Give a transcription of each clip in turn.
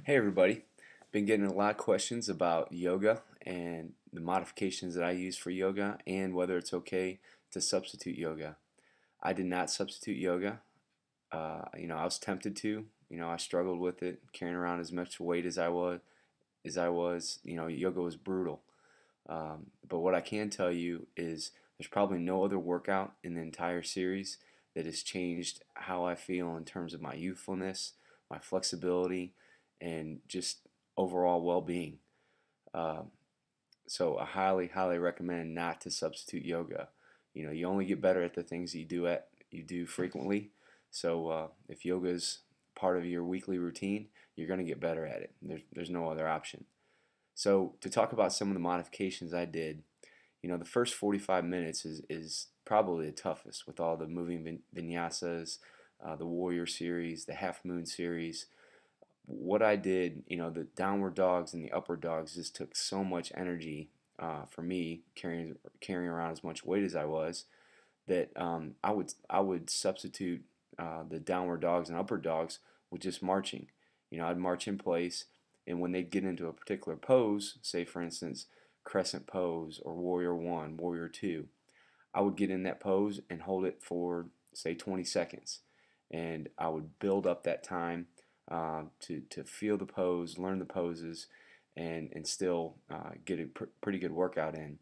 Hey everybody, been getting a lot of questions about yoga and the modifications that I use for yoga and whether it's okay to substitute yoga. I did not substitute yoga. I was tempted to. I struggled with it, carrying around as much weight as I was. Yoga was brutal. But what I can tell you is there's probably no other workout in the entire series that has changed how I feel in terms of my youthfulness, my flexibility, and just overall well-being. Uh, so I highly, highly recommend not to substitute yoga. You only get better at the things you do frequently. So if yoga is part of your weekly routine, you're going to get better at it. There's no other option. So to talk about some of the modifications I did, the first 45 minutes is probably the toughest with all the moving vinyasas, the warrior series, the half moon series. What I did, the downward dogs and the upward dogs just took so much energy for me carrying around as much weight as I was that I would substitute the downward dogs and upward dogs with just marching. I'd march in place, and when they'd get into a particular pose, say for instance crescent pose or warrior one, warrior two, I would get in that pose and hold it for say 20 seconds, and I would build up that time to feel the pose, learn the poses, and still get a pretty good workout in.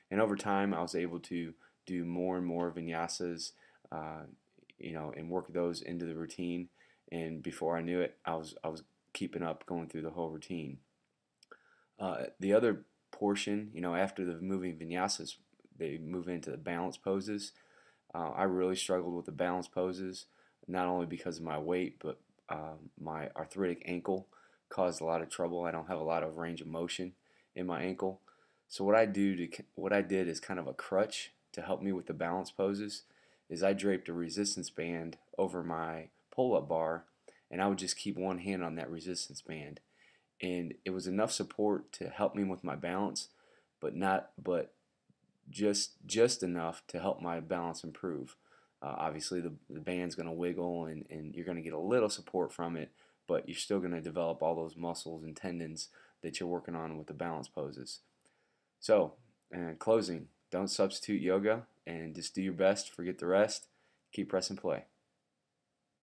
And over time, I was able to do more and more vinyasas, and work those into the routine. And before I knew it, I was keeping up, going through the whole routine. The other portion, after the moving vinyasas, they move into the balance poses. I really struggled with the balance poses, not only because of my weight, but my arthritic ankle caused a lot of trouble. I don't have a lot of range of motion in my ankle. So what I did is kind of a crutch to help me with the balance poses, is I draped a resistance band over my pull-up bar, and I would just keep one hand on that resistance band, and it was enough support to help me with my balance, but just enough to help my balance improve. Obviously, the band's going to wiggle, and you're going to get a little support from it, but you're still going to develop all those muscles and tendons that you're working on with the balance poses. So, closing, don't substitute yoga, and just do your best, forget the rest, keep press and play.